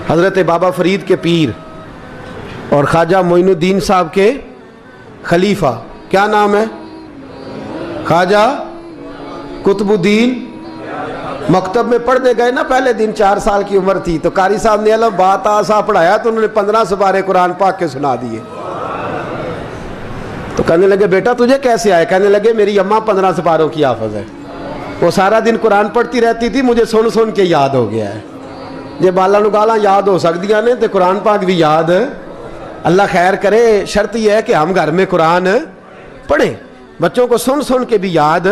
حضرت بابا فرید کے پیر اور خواجہ معین الدین صاحب کے خلیفہ، کیا نام ہے؟ خواجہ قطب الدین۔ مکتب میں پڑھنے گئے نا پہلے دن، 4 سال کی عمر تھی، تو قاری صاحب نے الف بات آسا پڑھایا تو انہوں نے 15 سپارے قرآن پاک کے سنا دیے۔ تو کہنے لگے بیٹا تجھے کیسے آئے؟ کہنے لگے میری اماں 15 سپاروں کی حافظ ہے، وہ سارا دن قرآن پڑھتی رہتی تھی، مجھے سن سن کے یاد ہو گیا ہے۔ یہ بالا نگالا یاد ہو سکتی ہیں تو قرآن پاک بھی یاد، اللہ خیر کرے۔ شرط یہ ہے کہ ہم گھر میں قرآن پڑھیں، بچوں کو سن سن کے بھی یاد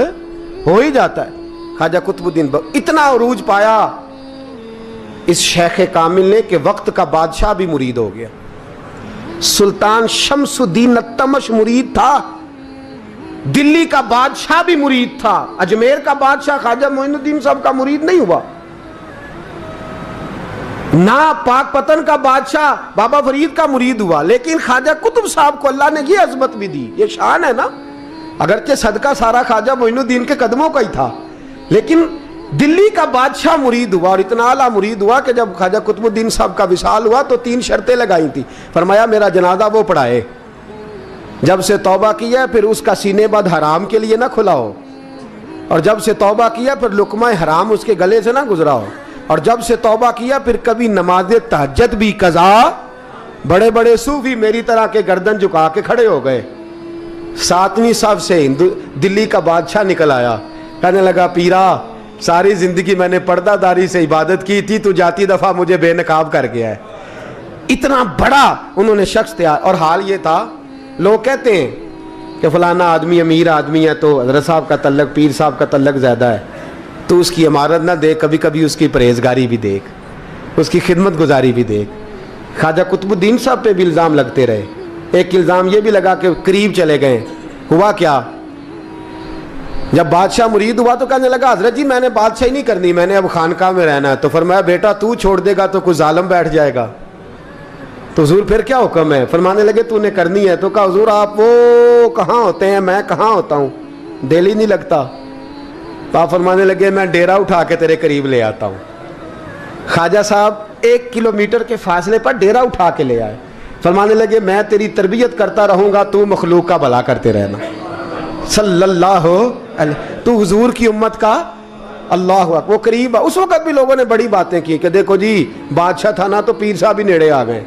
ہو ہی جاتا ہے۔ خواجہ قطب الدین اتنا عروج پایا اس شیخ کامل نے کہ وقت کا بادشاہ بھی مرید ہو گیا۔ سلطان شمس الدین التمش مرید تھا، دلی کا بادشاہ بھی مرید تھا، اجمیر کا بادشاہ خواجہ معین الدین صاحب کا مرید نہیں ہوا، نہ پاک پتن کا بادشاہ بابا فرید کا مرید ہوا، لیکن خواجہ قطب صاحب کو اللہ نے یہ عظمت بھی دی، یہ شان ہے نا۔ اگرچہ صدقہ سارا خواجہ معین الدین کے قدموں کا ہی تھا، لیکن دلی کا بادشاہ مرید ہوا، اور اتنا اعلیٰ مرید ہوا کہ جب خواجہ قطب الدین صاحب کا وصال ہوا تو 3 شرطیں لگائی تھی۔ فرمایا میرا جنازہ وہ پڑھائے، جب سے توبہ کیا پھر اس کا سینے بد حرام کے لیے نہ کھلا ہو، اور جب سے توبہ کیا پھر لقمہ حرام اس کے گلے سے نہ گزرا ہو، اور جب سے توبہ کیا پھر کبھی نماز تہجد بھی قضا۔ بڑے بڑے صوفی میری طرح کے گردن جھکا کے کھڑے ہو گئے۔ 7ویں صف سے دلی کا بادشاہ نکل آیا، کہنے لگا پیرا ساری زندگی میں نے پردہ داری سے عبادت کی تھی، تو جاتی دفعہ مجھے بے نقاب کر گیا ہے۔ اتنا بڑا انہوں نے شخص تیار، اور حال یہ تھا لوگ کہتے ہیں کہ فلانا آدمی امیر آدمی ہے تو حضرت صاحب کا تعلق، پیر صاحب کا تعلق زیادہ ہے، تو اس کی عمارت نہ دیکھ، کبھی کبھی اس کی پرہیزگاری بھی دیکھ، اس کی خدمت گزاری بھی دیکھ۔ خواجہ قطب الدین صاحب پہ بھی الزام لگتے رہے۔ ایک الزام یہ بھی لگا کہ قریب چلے گئے۔ ہوا کیا؟ جب بادشاہ مرید ہوا تو کہنے لگا حضرت جی میں نے بادشاہی نہیں کرنی، میں نے اب خانقاہ میں رہنا ہے۔ تو فرمایا بیٹا تو چھوڑ دے گا تو کوئی ظالم بیٹھ جائے گا، تو حضور پھر کیا حکم ہے؟ فرمانے لگے تو نے کرنی ہے۔ تو کہا حضور آپ وہ کہاں ہوتے ہیں، میں کہاں ہوتا ہوں، دل ہی نہیں لگتا۔ تو آپ فرمانے لگے میں ڈیرا اٹھا کے تیرے قریب لے آتا ہوں۔ خواجہ صاحب 1 کلومیٹر کے فاصلے پر ڈیرا اٹھا کے لے آئے۔ فرمانے لگے میں تیری تربیت کرتا رہوں گا، تو مخلوق کا بھلا کرتے رہنا۔ صلی اللہ علیہ، تو حضور کی امت کا اللہ اکبر، وہ قریب ہے۔ اس وقت بھی لوگوں نے بڑی باتیں کی کہ دیکھو جی بادشاہ تھا نا تو پیر صاحب ہی نیڑے آ گئے۔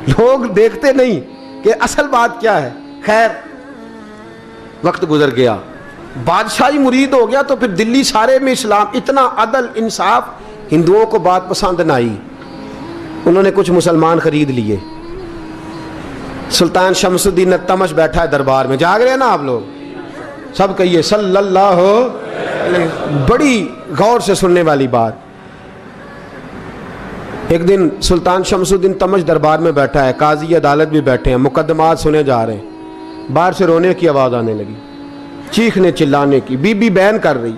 لوگ دیکھتے نہیں کہ اصل بات کیا ہے۔ خیر وقت گزر گیا، بادشاہی مرید ہو گیا، تو پھر دلی سارے میں اسلام، اتنا عدل انصاف، ہندوؤں کو بات پسند نہ آئی، انہوں نے کچھ مسلمان خرید لیے۔ سلطان شمس الدین التمش بیٹھا ہے دربار میں، جاگ رہے ہیں نا آپ لوگ؟ سب کہیے صلی اللہ علیہ، بڑی غور سے سننے والی بات۔ ایک دن سلطان شمس الدین تمش دربار میں بیٹھا ہے، قاضی عدالت بھی بیٹھے ہیں، مقدمات سنے جا رہے ہیں، باہر سے رونے کی آواز آنے لگی، چیخنے چلانے کی، بی بی بیان کر رہی۔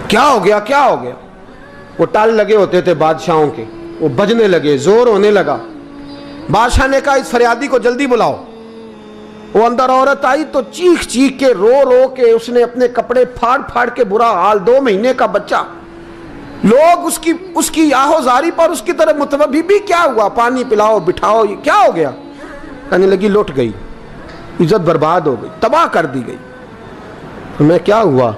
کیا ہو گیا کیا ہو گیا؟ وہ ٹال لگے ہوتے تھے بادشاہوں کے، وہ بجنے لگے، زور ہونے لگا۔ بادشاہ نے کہا اس فریادی کو جلدی بلاؤ۔ وہ اندر عورت آئی تو چیخ چیخ کے رو رو کے اس نے اپنے کپڑے پھاڑ پھاڑ کے، برا حال، 2 مہینے کا بچہ، لوگ اس کی آہو زاری پر اس کی طرف متوجہ بھی کیا ہوا، پانی پلاؤ بٹھاؤ، یہ کیا ہو گیا؟ کہنے لگی لٹ گئی، عزت برباد ہو گئی، تباہ کر دی گئی۔ میں کیا ہوا؟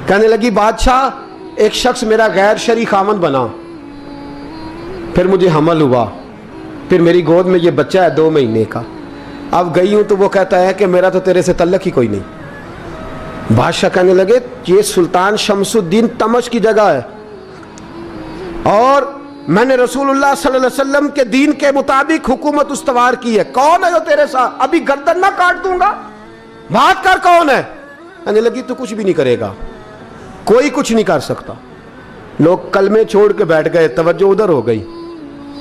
کہنے لگی بادشاہ ایک شخص میرا غیر شرعی خامند بنا، پھر مجھے حمل ہوا، پھر میری گود میں یہ بچہ ہے 2 مہینے کا، اب گئی ہوں تو وہ کہتا ہے کہ میرا تو تیرے سے تعلق ہی کوئی نہیں۔ بادشاہ کہنے لگے یہ سلطان شمس الدین تمش کی جگہ ہے، اور میں نے رسول اللہ صلی اللہ علیہ وسلم کے دین کے مطابق حکومت استوار کی ہے، کون ہے جو تیرے ساتھ؟ ابھی گردن نہ کاٹ دوں گا، بات کر کون ہے؟ کہنے لگی تو کچھ بھی نہیں کرے گا، کوئی کچھ نہیں کر سکتا۔ لوگ کلمے چھوڑ کے بیٹھ گئے، توجہ ادھر ہو گئی۔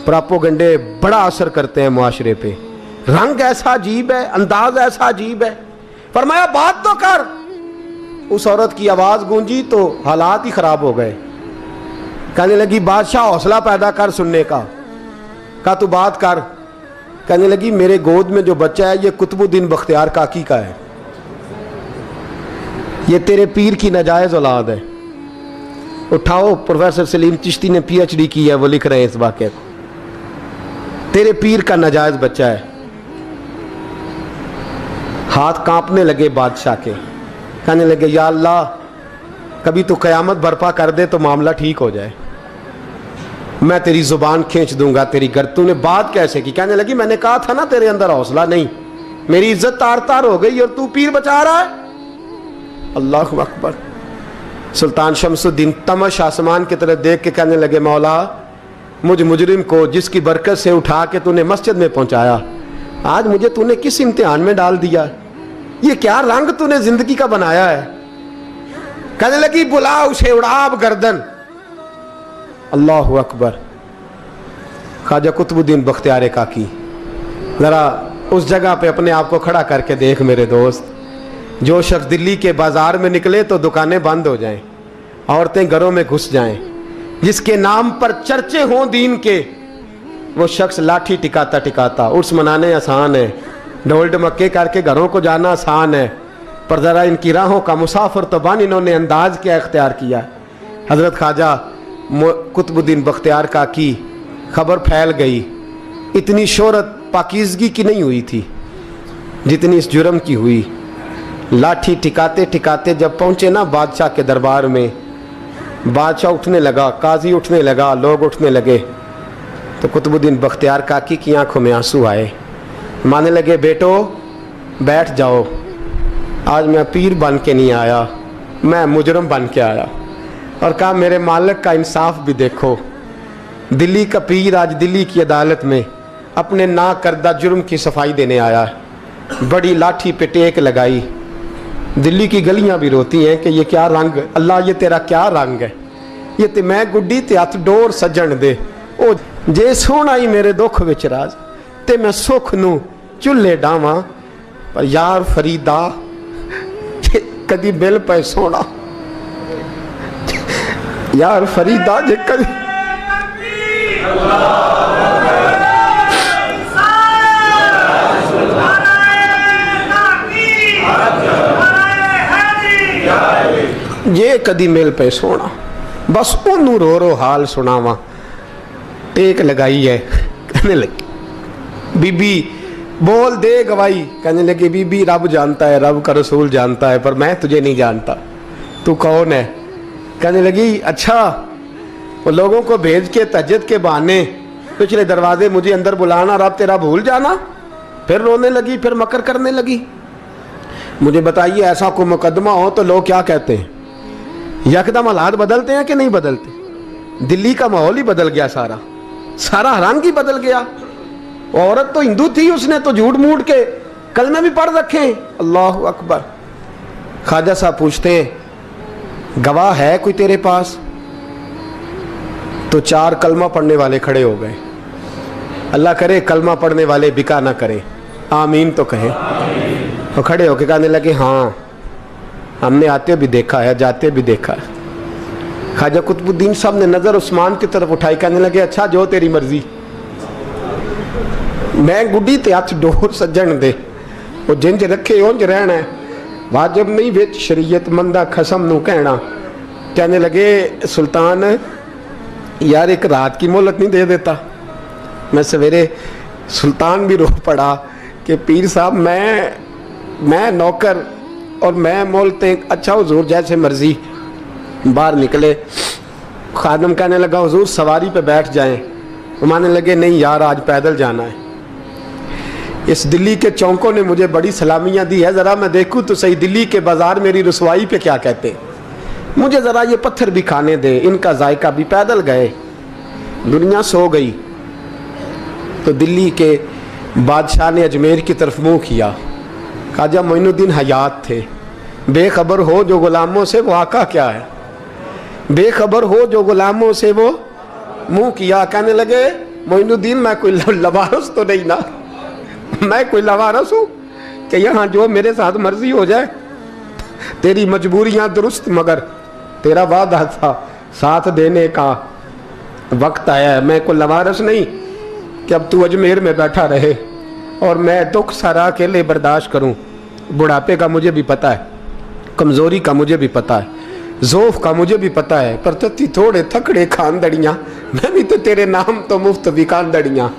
پراپوگنڈے بڑا اثر کرتے ہیں معاشرے پہ، رنگ ایسا عجیب ہے، انداز ایسا عجیب ہے۔ فرمایا بات تو کر۔ اس عورت کی آواز گونجی تو حالات ہی خراب ہو گئے۔ کہنے لگی بادشاہ حوصلہ پیدا کر سننے کا۔ کہا تو بات کر۔ کہنے لگی میرے گود میں جو بچہ ہے یہ قطب الدین بختیار کاکی کا ہے، یہ تیرے پیر کی ناجائز اولاد ہے، उठाओ, प्रोफेसर सलीम चिश्ती ने PhD की है, वो लिख रहे हैं इस वाक़े को। तेरे पीर का नाजायज बच्चा है। हाथ कांपने लगे बादशाह के, कहने लगे या अल्लाह कभी तो क़यामत बर्पा कर दे तो मामला ठीक हो जाए, मैं तेरी ज़ुबान खींच दूंगा तेरी तूने बात कैसे की? कहने लगी मैंने कहा था ना तेरे अंदर हौसला नहीं, मेरी इज्जत तार तार हो गई और तू पीर बचा रहा है। अल्लाहु अकबर। सुल्तान शमसुद्दीन तमश आसमान की तरफ देख के कहने लगे मौला मुझ मुजरिम को जिसकी बरकत से उठा के तूने मस्जिद में पहुंचाया, आज मुझे तूने किस इम्तिहान में डाल दिया? ये क्या रंग तूने जिंदगी का बनाया है? कहने लगी बुला उसे, उड़ाब गर्दन। अल्लाहु अकबर। ख्वाजा कुतुबुद्दीन बख्तियार काकी, जरा उस जगह पे अपने आप को खड़ा करके देख मेरे दोस्त। जो शख्स दिल्ली के बाजार में निकले तो दुकानें बंद हो जाएं, औरतें घरों में घुस जाएं, जिसके नाम पर चर्चे हों दीन के, वो शख्स लाठी टिकाता टिकाता उर्स मनाने आसान है, ढोल ढमक्के करके घरों को जाना आसान है, पर ज़रा इनकी राहों का मुसाफिर तो बन इन्होंने अंदाज क्या इख्तियार किया। हज़रत ख्वाजा कुतुबुद्दीन बख्तियार काकी, खबर फैल गई। इतनी शोहरत पाकीज़गी की नहीं हुई थी जितनी इस जुर्म की हुई। लाठी टिकाते टिकाते जब पहुँचे ना बादशाह के दरबार में, बादशाह उठने लगा, काजी उठने लगा, लोग उठने लगे, तो कुतुबुद्दीन बख्तियार काकी की आंखों में आंसू आए। मानने लगे बेटो बैठ जाओ, आज मैं पीर बन के नहीं आया, मैं मुजरम बन के आया। और कहा मेरे मालिक का इंसाफ भी देखो, दिल्ली का पीर आज दिल्ली की अदालत में अपने ना करदा जुर्म की सफाई देने आया है। बड़ी लाठी पे टेक लगाई, दिल्ली की गलियां भी रोती हैं कि ये क्या रंग, अल्लाह ये तेरा क्या रंग है, ये ते मैं गुड्डी ते हथ डोर सजन दे, ओ जे सोना ही मेरे दुख विच राज ते मैं सुख नू चुल्हे डावां, पर यार फरीदा कदी बिल पे सोना, यार फरीदा जे कदी ये कदी मिल पे सोना, बस ओनू रो रो हाल सुनावा। टेक लगाई है, कहने लगी बीबी बोल दे गवाही। कहने लगी बीबी रब जानता है, रब का रसूल जानता है, पर मैं तुझे नहीं जानता, तू कौन है? कहने लगी अच्छा वो लोगों को भेज के तहज्जुद के बहाने पिछले दरवाजे मुझे अंदर बुलाना, रब तेरा भूल जाना। फिर रोने लगी, फिर मकर करने लगी। मुझे बताइए ऐसा कोई मुकदमा हो तो लोग क्या कहते हैं? यकदम हालात बदलते हैं कि नहीं बदलते? दिल्ली का माहौल ही बदल गया, सारा सारा रंग ही बदल गया। औरत तो हिंदू थी, उसने तो झूठ मूठ के कलमे भी पढ़ रखे। अल्लाह अकबर। ख्वाजा साहब पूछते हैं गवाह है कोई तेरे पास? तो 4 कलमा पढ़ने वाले खड़े हो गए। अल्लाह करे कलमा पढ़ने वाले बिका ना करें, आमीन तो कहें। तो खड़े होके कहने लगे हाँ हमने आते भी देखा है, जाते भी देखा है। ख्वाजा कुतुबुद्दीन साहब ने नजर उस्मान की तरफ उठाई, कहने लगे अच्छा जो तेरी मर्जी, मैं गुड्डी ते हथ डोर सज्जन दे, वो जिंज रखे उंज रहना है, वाजिब नहीं विच शरीयत मंदा खसम नू कहना। कहने लगे सुल्तान यार एक रात की मोहलत नहीं दे देता? मैं सवेरे सुल्तान भी रो पड़ा कि पीर साहब मैं नौकर और मैं मोलते। अच्छा हुजूर जैसे मर्जी। बाहर निकले, खादम कहने लगा हुजूर सवारी पे बैठ जाएं। वो मानने लगे नहीं यार आज पैदल जाना है। इस दिल्ली के चौंकों ने मुझे बड़ी सलामियाँ दी है, ज़रा मैं देखूँ तो सही दिल्ली के बाज़ार मेरी रसवाई पे क्या कहते हैं। मुझे ज़रा ये पत्थर भी खाने दे, इनका जायका भी। पैदल गए, दुनिया सो गई तो दिल्ली के बादशाह ने अजमेर की तरफ मुँह किया। ख्वाजा मोइनुद्दीन हयात थे। बेखबर हो जो गुलामों से वो आका क्या है, बेखबर हो जो गुलामों से वो मुँह किया। कहने लगे मोइनुद्दीन मैं कोई लवारस तो नहीं ना, मैं कोई लवारस हूँ कि यहाँ जो मेरे साथ मर्जी हो जाए? तेरी मजबूरियाँ दुरुस्त, मगर तेरा वादा था साथ देने का, वक्त आया है। मैं कोई लवारस नहीं कि अब तू अजमेर में बैठा रहे और मैं दुख सारा अकेले बर्दाश्त करूं। बुढ़ापे का मुझे भी पता है, कमज़ोरी का मुझे भी पता है, ज़ोफ़ का मुझे भी पता है, पर तत्ती थोड़े थकड़े खानदड़ियाँ, मैं भी तो तेरे नाम तो मुफ्त भी खानदड़ियाँ।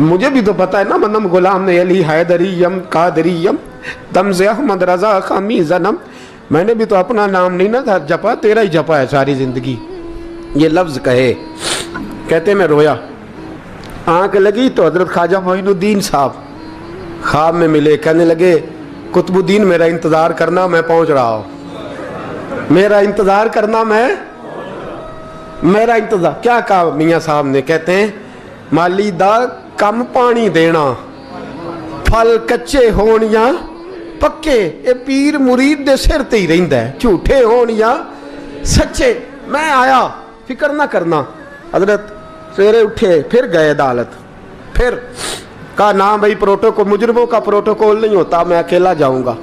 मुझे भी तो पता है ना, मनम गुलाम ने अली हैदरियम कादरियम तमज़े अहमद रज़ा खामी ज़नम। मैंने भी तो अपना नाम नहीं ना था जपा, तेरा ही जपा है सारी ज़िंदगी। ये लफ्ज़ कहे, कहते मैं रोया, आँख लगी तो हज़रत ख्वाजा मोइनुद्दीन साहब ख्वाब में मिले। कहने लगे कुतुबुद्दीन मेरा इंतज़ार करना, मैं पहुँच रहा हूँ। मेरा इंतज़ार करना, मेरा इंतज़ार। क्या कहा मियाँ साहब ने? कहते हैं माली दा कम पानी देना, फल कच्चे होण या पक्के, ये पीर मुरीद दे सिर ते ही रहिंदा है, झूठे होण या सच्चे। मैं आया, फिक्र ना करना। हजरत सवेरे उठे, फिर गए अदालत, फिर कहा ना भाई प्रोटोकॉल, मुजरमों का प्रोटोकॉल नहीं होता, मैं अकेला जाऊंगा।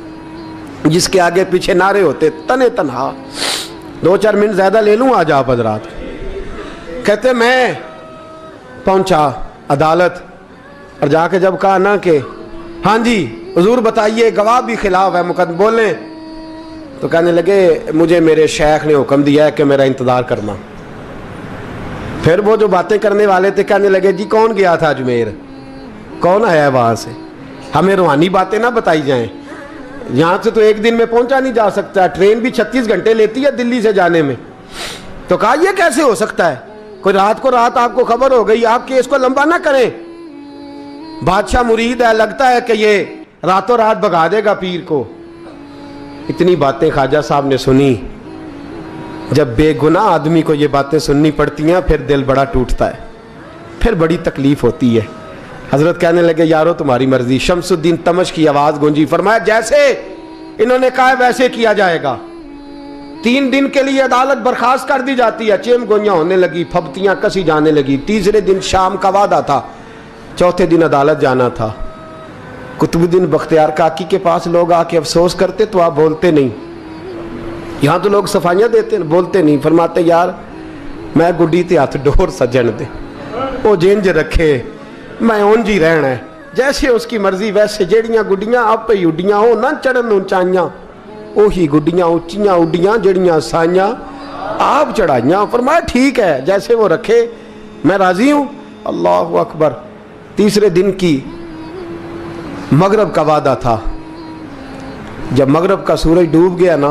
जिसके आगे पीछे नारे होते तने तनहा। 2-4 मिनट ज़्यादा ले लूँ आज आप हजरात। कहते मैं पहुंचा अदालत और जाके जब कहा ना कि हाँ जी हुजूर बताइए, गवाह भी खिलाफ है, मुकदमा बोलें, तो कहने लगे मुझे मेरे शेख ने हुक्म दिया है कि मेरा इंतज़ार करना। फिर वो जो बातें करने वाले थे कहने लगे जी कौन गया था अजमेर, कौन आया है वहाँ से, हमें रूहानी बातें ना बताई जाएं। यहाँ से तो एक दिन में पहुँचा नहीं जा सकता, ट्रेन भी 36 घंटे लेती है दिल्ली से जाने में। तो कहा यह कैसे हो सकता है, कोई रात को रात आपको खबर हो गई, आप केस को लंबा ना करें, बादशाह मुरीद है, लगता है कि ये रातों रात भगा देगा पीर को। इतनी बातें ख्वाजा साहब ने सुनी। जब बेगुनाह आदमी को ये बातें सुननी पड़ती हैं फिर दिल बड़ा टूटता है, फिर बड़ी तकलीफ होती है। हजरत कहने लगे यारो तुम्हारी मर्जी। शमसुद्दीन तमश की आवाज़ गूंजी, फरमाया जैसे इन्होंने कहा वैसे किया जाएगा। 3 दिन के लिए अदालत बर्खास्त कर दी जाती है। चेम गोइयाँ होने लगी, फबतियाँ कसी जाने लगी। तीसरे दिन शाम का वादा था, चौथे दिन अदालत जाना था। कुतुबुद्दीन बख्तियार काकी के पास लोग आके अफसोस करते तो आप बोलते नहीं। यहाँ तो लोग सफाइयाँ देते बोलते नहीं। फरमाते यार मैं गुड्डी ते हथ डोर सजन दे, वो जिंज रखे मैं उंज ही रहना है, जैसे उसकी मर्जी वैसे। जेड़ियाँ गुड्डियाँ आप ही उड्डियाँ हो ना चढ़न उचाइयाँ, ਉਹੀ गुड्डियाँ उच्चियाँ उड्डियाँ जड़ियाँ साइयाँ आप चढ़ाइयाँ। फरमाया ठीक है जैसे वो रखे मैं राजी हूँ। अल्लाह अकबर। तीसरे दिन की मगरब का वादा था। जब मगरब का सूरज डूब गया ना,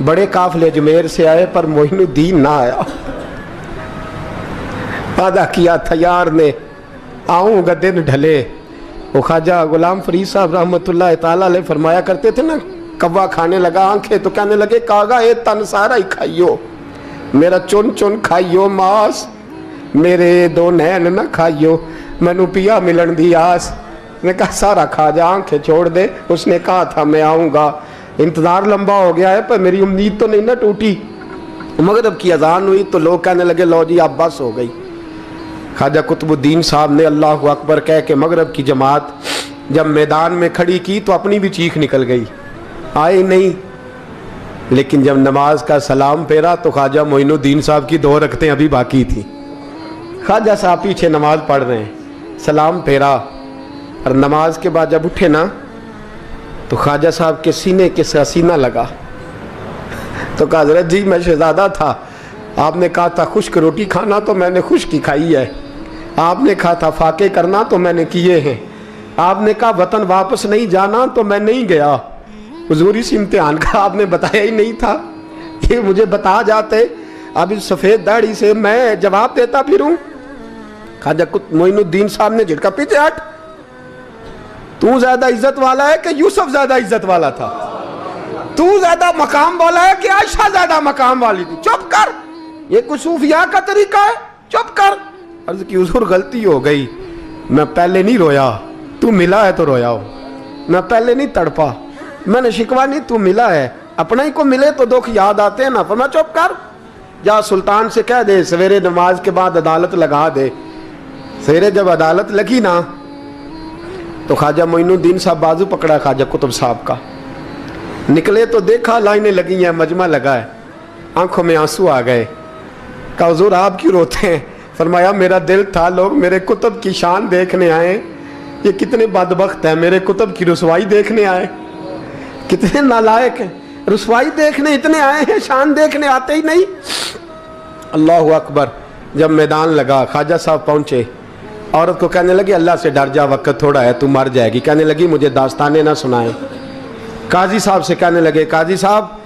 बड़े काफले अजमेर से आए पर मोइनुद्दीन ना आया। वादा किया था यार ने आऊँगा दिन ढले। वो ख्वाजा गुलाम फरीद साहब रहमतुल्लाह ताला अलैह फरमाया करते थे ना, कव्वा खाने लगा आंखें तो कहने लगे कागा ये तन सारा ही खाइयो, मेरा चुन चुन खाइयो मास, मेरे 2 नैन ना खाइयो, मैनू पिया मिलन दी आस। मैं कहा सारा खा जा, आंखें छोड़ दे। उसने कहा था मैं आऊँगा, इंतज़ार लंबा हो गया है पर मेरी उम्मीद तो नहीं ना टूटी। मगरब की अजान हुई तो लोग कहने लगे लो जी अब बस हो गई। ख्वाजा कुतुबुद्दीन साहब ने अल्लाह अकबर कह के मगरब की जमात जब मैदान में खड़ी की तो अपनी भी चीख निकल गई, आए नहीं। लेकिन जब नमाज का सलाम फेरा तो ख्वाजा मोइनुद्दीन साहब की 2 रकतें अभी बाकी थी। ख्वाजा साहब पीछे नमाज पढ़ रहे हैं, सलाम फेरा और नमाज के बाद जब उठे ना तो ख्वाजा साहब के सीने के सीना लगा। तो कहा हज़रत जी मैं शहजादा था, आपने कहा था खुश्क रोटी खाना तो मैंने खुश्क ही खाई है, आपने कहा था फाके करना तो मैंने किए हैं, आपने कहा वतन वापस नहीं जाना तो मैं नहीं गया। हुजूर इस इम्तिहान का आपने बताया ही नहीं था, ये मुझे बता जाते अब इस सफ़ेद दाढ़ी से मैं जवाब देता फिरूं। ख्वाजा मोइनुद्दीन साहब ने झटका, पीछे हट, तू ज्यादा इज्जत वाला है कि यूसुफ ज्यादा इज्जत वाला था, तू ज्यादा मकाम वाला है कि आयशा ज्यादा मकाम वाली थी, चुप कर, ये कुछ सूफिया का तरीका है, चुप कर। अर्ज की हुजूर गलती हो गई, मैं पहले नहीं रोया, तू मिला है तो रोया हो, मैं पहले नहीं तड़पा, मैंने शिकवा नहीं, तू मिला है, अपना ही को मिले तो दुख याद आते हैं ना। फरमा चुप कर, जा सुल्तान से कह दे सवेरे नमाज के बाद अदालत लगा दे। सवेरे जब अदालत लगी ना तो ख्वाजा मोइनुद्दीन साहब बाजू पकड़ा ख्वाजा कुतुब साहब का, निकले तो देखा लाइनें लगी हैं, मजमा लगा है, आंखों में आंसू आ गए। कहा हुजूर आप क्यों रोते हैं? फरमाया मेरा दिल था लोग मेरे कुतुब की शान देखने आए, ये कितने बदबख्त हैं, मेरे कुतुब की रुसवाई देखने आए, कितने नालायक हैं। रसवाई देखने इतने आए हैं, शान देखने आते ही नहीं। अल्लाह अकबर। जब मैदान लगा, ख्वाजा साहब पहुंचे, औरत को कहने लगी अल्लाह से डर जा, वक्त थोड़ा है, तू मर जाएगी। कहने लगी मुझे दास्तानें ना सुनाएं। काजी साहब से कहने लगे काजी साहब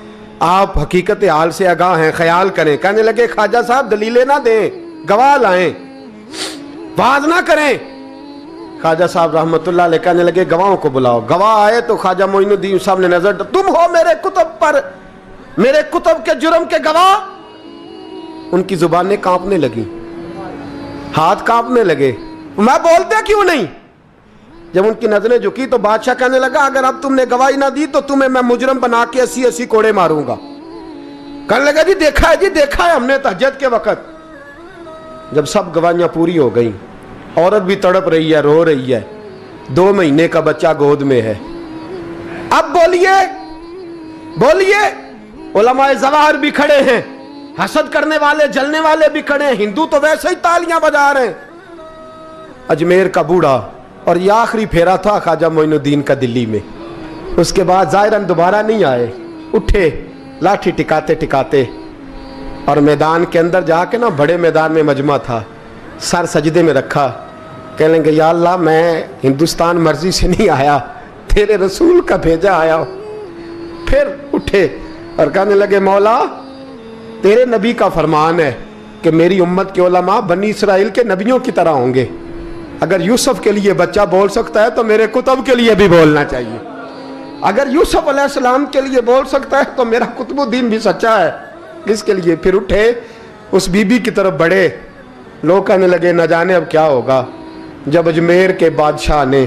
आप हकीकत हाल से आगाह हैं, ख्याल करें। कहने लगे ख्वाजा साहब दलीलें ना दें, गवाह लाएं, वाज ना करें। ख्वाजा साहब रहमतुल्लाह अलैह कहने लगे गवाहों को बुलाओ। गवाह आए तो ख्वाजा मोइनुद्दीन साहब ने नजर, तुम हो मेरे कुतुब पर, मेरे कुतुब के जुर्म के गवाह। उनकी जुबानें कांपने लगी, हाथ कांपने लगे, मैं बोलते क्यों नहीं। जब उनकी नजरें झुकी तो बादशाह कहने लगा अगर अब तुमने गवाही ना दी तो तुम्हें मैं मुजरम बना के 80-80 कोड़े मारूंगा। कहने लगा जी देखा है, जी देखा है हमने तहज्जुद के वक्त। जब सब गवाहियां पूरी हो गई, औरत भी तड़प रही है, रो रही है, 2 महीने का बच्चा गोद में है। अब बोलिए बोलिए, उलमाए ज़वाहिर भी खड़े हैं, हसद करने वाले जलने वाले भी खड़े हैं, हिंदू तो वैसे ही तालियां बजा रहे हैं। अजमेर का बूढ़ा, और ये आखिरी फेरा था ख्वाजा मोइनुद्दीन का दिल्ली में। उसके बाद ज़ाहिरन दोबारा नहीं आए, उठे लाठी टिकाते टिकाते और मैदान के अंदर जाके ना, बड़े मैदान में मजमा था, सर सजदे में रखा। कह लेंगे या अल्लाह मैं हिंदुस्तान मर्जी से नहीं आया, तेरे रसूल का भेजा आया। फिर उठे और कहने लगे मौला तेरे नबी का फरमान है कि मेरी उम्मत के उलमा बनी इसराइल के नबियों की तरह होंगे। अगर यूसुफ के लिए बच्चा बोल सकता है तो मेरे कुतुब के लिए भी बोलना चाहिए। अगर यूसुफ अलैहिस्सलाम के लिए बोल सकता है तो मेरा कुतुबुद्दीन भी सच्चा है। इसके लिए फिर उठे, उस बीबी की तरफ बढ़े। लोग कहने लगे न जाने अब क्या होगा। जब अजमेर के बादशाह ने,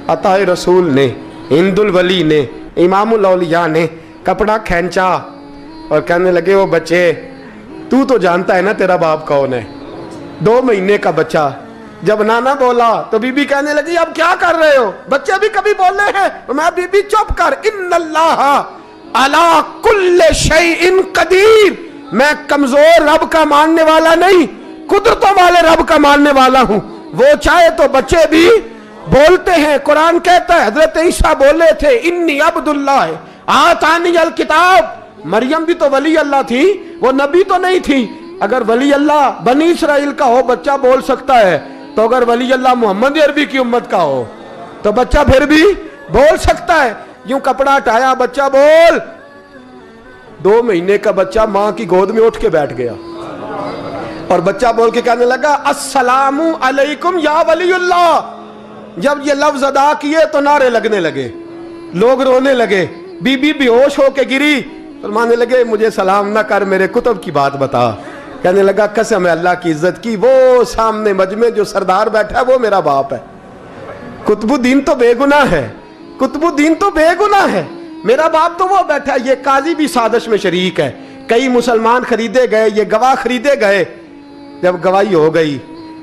अताए रसूल ने, हिंदुल वली ने, इमामुल औलिया ने कपड़ा खींचा और कहने लगे वो बच्चे तू तो जानता है ना तेरा बाप कौन है। 2 महीने का बच्चा। जब नाना बोला तो बीबी कहने लगी अब क्या कर रहे हो, बच्चे भी कभी बोले हैं। मैं बीबी चुप कर, इन्नल्लाह अला कुल्ले शैइन कदीर, मैं कमजोर रब का मानने वाला नहीं, कुदरतों वाले रब का मानने वाला हूं। वो चाहे तो बच्चे भी बोलते हैं। कुरान कहता है हजरत ईसा बोले थे इन्नी अब्दुल्लाह आतानी अल किताब। मरियम भी तो वली अल्लाह थी, वो नबी तो नहीं थी। अगर वली अल्लाह बनी इसराइल का हो बच्चा बोल सकता है, तो अगर वली अल्लाह मोहम्मद अरबी की उम्मत का हो तो बच्चा फिर भी बोल सकता है। यूं कपड़ा हटाया, बच्चा बोल। 2 महीने का बच्चा मां की गोद में उठ के बैठ गया और बच्चा बोल के कहने लगा अस्सलामु अलैकुम या वलीउल्लाह। जब ये लफ्ज अदा किए तो नारे लगने लगे, लोग रोने लगे। बीबी बेहोश होके गिरी, फरमाने लगे मुझे सलाम ना कर, मेरे कुतुब की बात बता। कहने लगा कसम है अल्लाह की इज्जत की, वो सामने मजमे जो सरदार बैठा है वो मेरा बाप है। कुतुबुद्दीन तो बेगुनाह है, कुतुबुद्दीन तो बेगुनाह है, मेरा बाप तो वो बैठा है। ये काजी भी साजिश में शरीक है। कई मुसलमान खरीदे गए, ये गवाह खरीदे गए। जब गवाही हो गई,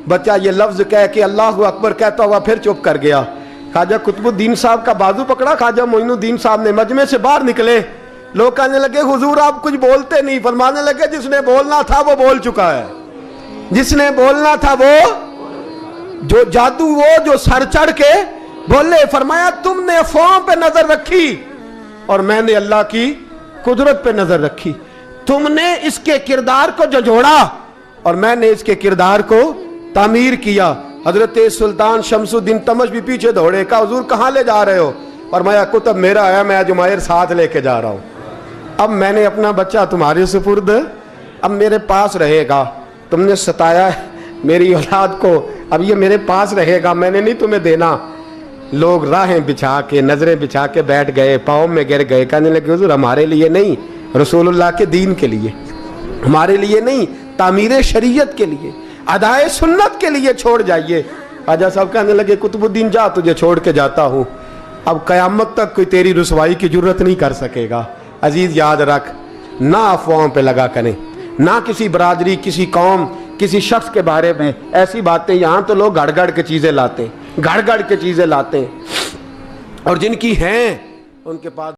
बच्चा ये लफ्ज कह के अल्लाहु अकबर कहता हुआ फिर चुप कर गया। ख्वाजा कुतुबुद्दीन साहब का बाजू पकड़ा, ख्वाजा मोइनुद्दीन साहब ने मजमे से बाहर निकले। लोग कहने लगे हुजूर आप कुछ बोलते नहीं। फरमाने लगे जिसने बोलना था वो बोल चुका है, जिसने बोलना था वो जो जादू, वो जो सर चढ़ के बोले। फरमाया तुमने अफवाहों पे नजर रखी और मैंने अल्लाह की कुदरत पे नजर रखी। तुमने इसके किरदार को जोड़ा और मैंने इसके किरदार को तामीर किया। हजरत सुल्तान शमसुद्दीन तमश भी पीछे दौड़े, कहा हुजूर कहाँ ले जा रहे हो। फरमाया कुतुब मेरा है, मैं जुमैर साथ लेके जा रहा हूं। अब मैंने अपना बच्चा तुम्हारे सुपुर्द, अब मेरे पास रहेगा। तुमने सताया मेरी औलाद को, अब ये मेरे पास रहेगा, मैंने नहीं तुम्हें देना। लोग राहें बिछा के, नजरें बिछा के बैठ गए, पाँव में गिर गए। कहने लगे हुजूर हमारे लिए नहीं, रसूलुल्लाह के दीन के लिए, हमारे लिए नहीं, तामीर शरीयत के लिए, अदाए सुन्नत के लिए छोड़ जाइए। ख्वाजा साहब कहने लगे कुतुबुद्दीन जा, तुझे छोड़ के जाता हूं, अब कयामत तक कोई तेरी रुसवाई की जरूरत नहीं कर सकेगा। अजीज याद रख, ना अफवाहों पे लगा करें, ना किसी बरादरी, किसी कौम, किसी शख्स के बारे में ऐसी बातें। यहाँ तो लोग गड़ गड़ के चीजें लाते हैं, गड़ गड़ के चीजें लाते हैं, और जिनकी हैं उनके पास